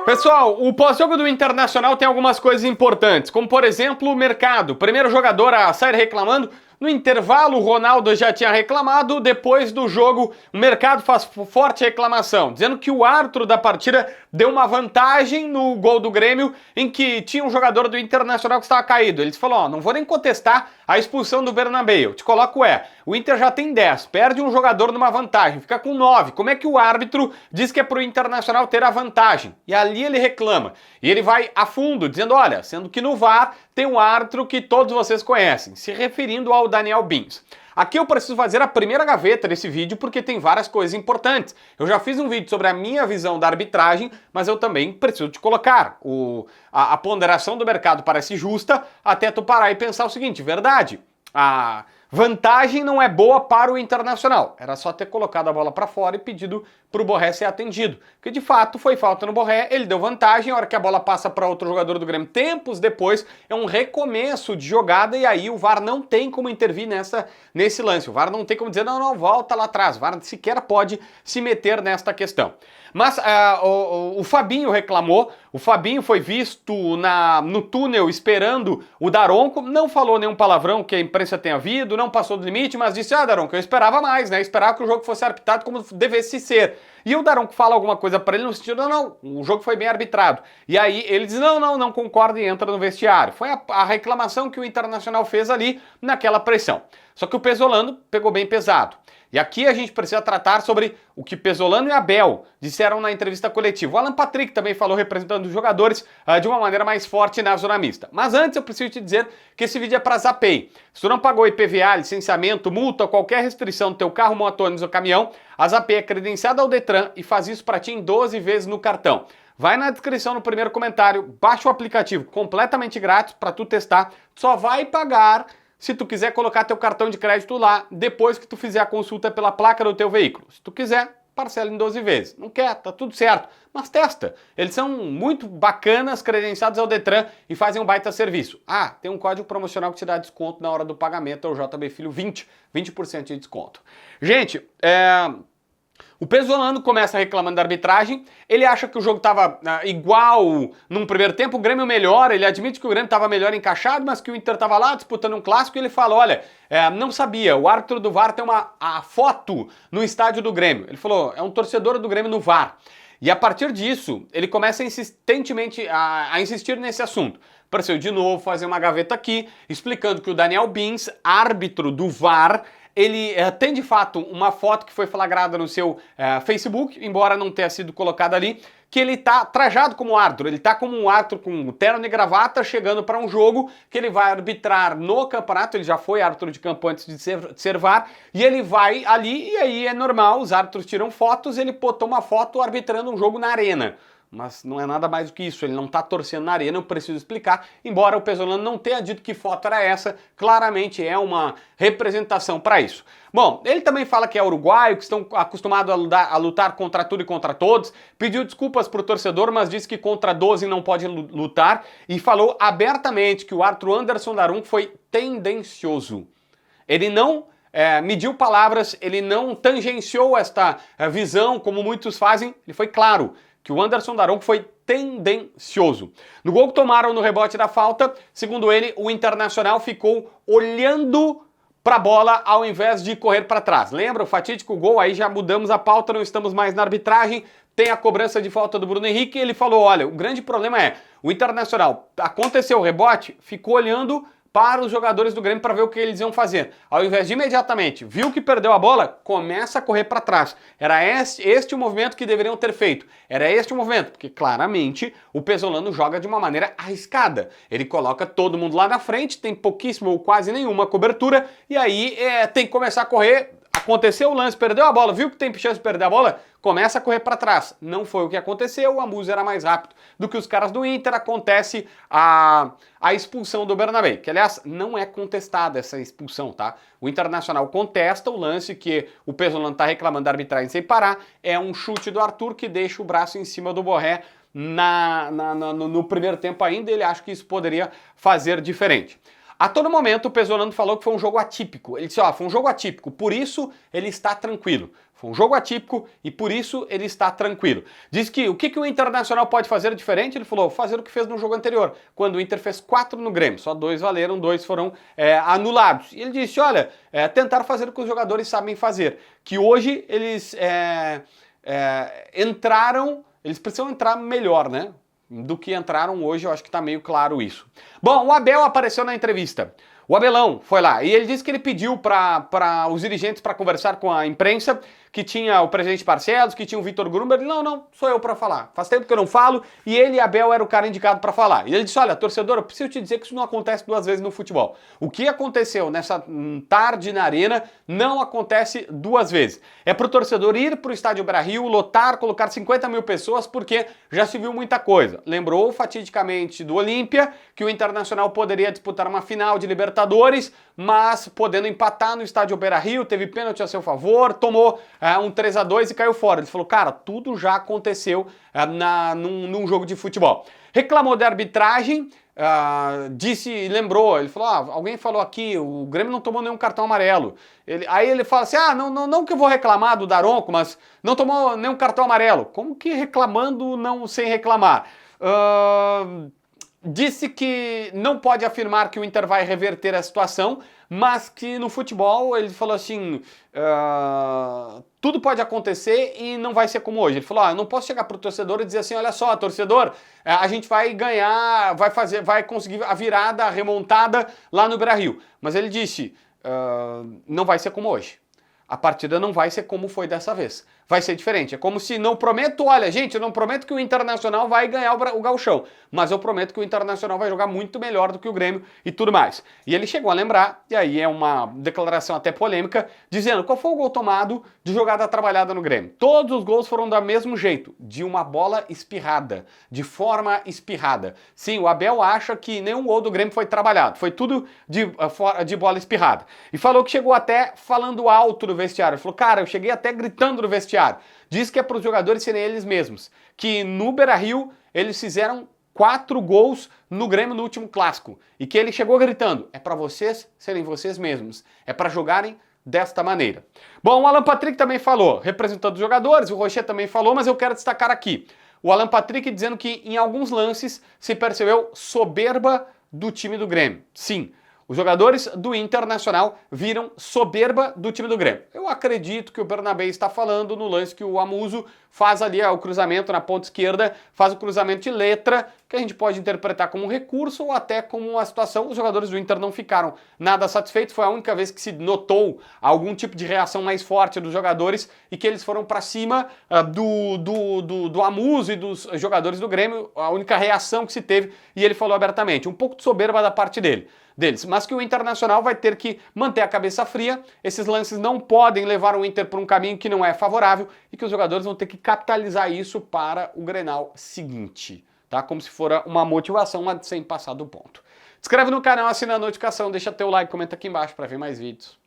Pessoal, o pós-jogo do Internacional tem algumas coisas importantes, como por exemplo o mercado. Primeiro jogador a sair reclamando, no intervalo o Ronaldo já tinha reclamado, depois do jogo o mercado faz forte reclamação, dizendo que o árbitro da partida deu uma vantagem no gol do Grêmio, em que tinha um jogador do Internacional que estava caído. Ele falou, ó, não vou nem contestar a expulsão do Bernabéu, te coloco o Inter já tem 10, perde um jogador numa vantagem, fica com 9, como é que o árbitro diz que é pro Internacional ter a vantagem? E ali ele reclama, e ele vai a fundo, dizendo, olha, sendo que no VAR tem um árbitro que todos vocês conhecem, se referindo ao Daniel Bins. Aqui eu preciso fazer a primeira gaveta desse vídeo porque tem várias coisas importantes. Eu já fiz um vídeo sobre a minha visão da arbitragem, mas eu também preciso te colocar. A ponderação do mercado parece justa, até tu parar e pensar o seguinte, verdade, a vantagem não é boa para o Internacional. Era só ter colocado a bola para fora e pedido para o Borré ser atendido. Porque de fato foi falta no Borré, ele deu vantagem, a hora que a bola passa para outro jogador do Grêmio tempos depois, é um recomeço de jogada e aí o VAR não tem como intervir nesse lance. O VAR não tem como dizer, não, volta lá atrás. O VAR sequer pode se meter nesta questão. Mas o Fabinho reclamou, o Fabinho foi visto no túnel esperando o Daronco, não falou nenhum palavrão que a imprensa tenha visto, não passou do limite, mas disse, Daronco, eu esperava mais, né? Esperava que o jogo fosse arbitrado como devesse ser. E o Daronco fala alguma coisa para ele no sentido, não, o jogo foi bem arbitrado. E aí ele diz, não concorda e entra no vestiário. Foi a reclamação que o Internacional fez ali naquela pressão. Só que o Pesolano pegou bem pesado. E aqui a gente precisa tratar sobre o que Pesolano e Abel disseram na entrevista coletiva. O Alan Patrick também falou representando os jogadores de uma maneira mais forte na zona mista. Mas antes eu preciso te dizer que esse vídeo é para Zapay. Se tu não pagou IPVA, licenciamento, multa ou qualquer restrição do teu carro, moto, ônibus ou caminhão, a Zapay é credenciada ao Detran e faz isso para ti em 12 vezes no cartão. Vai na descrição no primeiro comentário, baixa o aplicativo completamente grátis para tu testar. Só vai pagar se tu quiser colocar teu cartão de crédito lá, depois que tu fizer a consulta pela placa do teu veículo. Se tu quiser, parcela em 12 vezes. Não quer, tá tudo certo. Mas testa. Eles são muito bacanas, credenciados ao Detran e fazem um baita serviço. Ah, tem um código promocional que te dá desconto na hora do pagamento, é o JB Filho 20% de desconto. Gente, o Pesolano começa reclamando da arbitragem, ele acha que o jogo estava igual num primeiro tempo, o Grêmio melhor, ele admite que o Grêmio estava melhor encaixado, mas que o Inter estava lá disputando um clássico e ele fala, olha, não sabia, o árbitro do VAR tem a foto no estádio do Grêmio. Ele falou, é um torcedor do Grêmio no VAR. E a partir disso, ele começa insistentemente a insistir nesse assunto. Pareceu de novo fazer uma gaveta aqui, explicando que o Daniel Bins, árbitro do VAR, ele tem de fato uma foto que foi flagrada no seu Facebook, embora não tenha sido colocada ali, que ele tá trajado como árbitro, ele tá como um árbitro com terno e gravata chegando para um jogo que ele vai arbitrar no campeonato, ele já foi árbitro de campo antes de ser VAR, e ele vai ali e aí é normal, os árbitros tiram fotos, ele botou uma foto arbitrando um jogo na arena. Mas não é nada mais do que isso, ele não está torcendo na arena, eu preciso explicar, embora o Pesolano não tenha dito que foto era essa, claramente é uma representação para isso. Bom, ele também fala que é uruguaio, que estão acostumados a lutar contra tudo e contra todos, pediu desculpas para o torcedor, mas disse que contra 12 não pode lutar, e falou abertamente que o árbitro Anderson Daronco foi tendencioso. Ele não mediu palavras, ele não tangenciou esta visão, como muitos fazem, ele foi claro que o Anderson Daronco foi tendencioso. No gol que tomaram no rebote da falta, segundo ele, o Internacional ficou olhando para a bola ao invés de correr para trás. Lembra o fatídico gol? Aí já mudamos a pauta, não estamos mais na arbitragem, tem a cobrança de falta do Bruno Henrique e ele falou, olha, o grande problema é, o Internacional, aconteceu o rebote, ficou olhando para os jogadores do Grêmio para ver o que eles iam fazer. Ao invés de imediatamente, viu que perdeu a bola, começa a correr para trás. Era este o movimento que deveriam ter feito. Era este o movimento, porque claramente o Pesolano joga de uma maneira arriscada. Ele coloca todo mundo lá na frente, tem pouquíssima ou quase nenhuma cobertura, e aí tem que começar a correr. Aconteceu o lance, perdeu a bola, viu que tem chance de perder a bola? Começa a correr para trás. Não foi o que aconteceu, o Amuso era mais rápido do que os caras do Inter, acontece a expulsão do Bernabéu, que aliás não é contestada essa expulsão, tá? O Internacional contesta o lance que o Pesolano tá reclamando da arbitragem sem parar, é um chute do Arthur que deixa o braço em cima do Borré no primeiro tempo ainda, ele acha que isso poderia fazer diferente. A todo momento o Pesolano falou que foi um jogo atípico. Ele disse, ó, foi um jogo atípico, por isso ele está tranquilo. Foi um jogo atípico e por isso ele está tranquilo. Diz que o que o Internacional pode fazer diferente? Ele falou, fazer o que fez no jogo anterior, quando o Inter fez 4 no Grêmio. Só 2 valeram, 2 foram anulados. E ele disse, olha, tentar fazer o que os jogadores sabem fazer. Que hoje eles entraram, eles precisam entrar melhor, né? Do que entraram hoje, eu acho que tá meio claro isso. Bom, o Abel apareceu na entrevista. O Abelão foi lá e ele disse que ele pediu para os dirigentes para conversar com a imprensa, que tinha o presidente Barcelos, que tinha o Vitor Grumber. Não, sou eu para falar. Faz tempo que eu não falo e ele, Abel, era o cara indicado para falar. E ele disse, olha, torcedor, eu preciso te dizer que isso não acontece 2 vezes no futebol. O que aconteceu nessa tarde na arena não acontece 2 vezes. É pro torcedor ir pro estádio Beira-Rio, lotar, colocar 50 mil pessoas, porque já se viu muita coisa. Lembrou fatidicamente do Olímpia, que o Internacional poderia disputar uma final de Libertadores, mas podendo empatar no estádio Beira-Rio, teve pênalti a seu favor, tomou um 3-2 e caiu fora. Ele falou, cara, tudo já aconteceu num jogo de futebol. Reclamou da arbitragem, lembrou, ele falou, alguém falou aqui, o Grêmio não tomou nenhum cartão amarelo. Aí ele fala assim, não que eu vou reclamar do Daronco, mas não tomou nenhum cartão amarelo. Como que reclamando não sem reclamar? Disse que não pode afirmar que o Inter vai reverter a situação, mas que no futebol, ele falou assim, tudo pode acontecer e não vai ser como hoje. Ele falou, eu não posso chegar pro torcedor e dizer assim, olha só, torcedor, a gente vai ganhar, vai conseguir a virada, a remontada lá no Beira-Rio. Mas ele disse, não vai ser como hoje. A partida não vai ser como foi dessa vez. Vai ser diferente. É como se não prometo, olha, gente, eu não prometo que o Internacional vai ganhar o Gauchão, mas eu prometo que o Internacional vai jogar muito melhor do que o Grêmio e tudo mais. E ele chegou a lembrar, e aí é uma declaração até polêmica, dizendo qual foi o gol tomado de jogada trabalhada no Grêmio. Todos os gols foram do mesmo jeito, de uma bola espirrada, de forma espirrada. Sim, o Abel acha que nenhum gol do Grêmio foi trabalhado, foi tudo de bola espirrada. E falou que chegou até falando alto no vestiário. Ele falou, cara, eu cheguei até gritando no vestiário. Diz que é para os jogadores serem eles mesmos. Que no Beira-Rio eles fizeram 4 gols no Grêmio no último clássico. E que ele chegou gritando, é para vocês serem vocês mesmos. É para jogarem desta maneira. Bom, o Alan Patrick também falou, representando os jogadores, o Rocher também falou, mas eu quero destacar aqui. O Alan Patrick dizendo que em alguns lances se percebeu soberba do time do Grêmio. Sim. Os jogadores do Internacional viram soberba do time do Grêmio. Eu acredito que o Bernabé está falando no lance que o Amuso faz ali o cruzamento na ponta esquerda, faz o cruzamento de letra, que a gente pode interpretar como um recurso ou até como uma situação. Os jogadores do Inter não ficaram nada satisfeitos, foi a única vez que se notou algum tipo de reação mais forte dos jogadores e que eles foram para cima do Amuso e dos jogadores do Grêmio, a única reação que se teve, e ele falou abertamente, um pouco de soberba da parte deles, mas que o Internacional vai ter que manter a cabeça fria, esses lances não podem levar o Inter por um caminho que não é favorável e que os jogadores vão ter que capitalizar isso para o Grenal seguinte, tá? Como se for uma motivação, mas sem passar do ponto. Se inscreve no canal, assina a notificação, deixa teu like, comenta aqui embaixo para ver mais vídeos.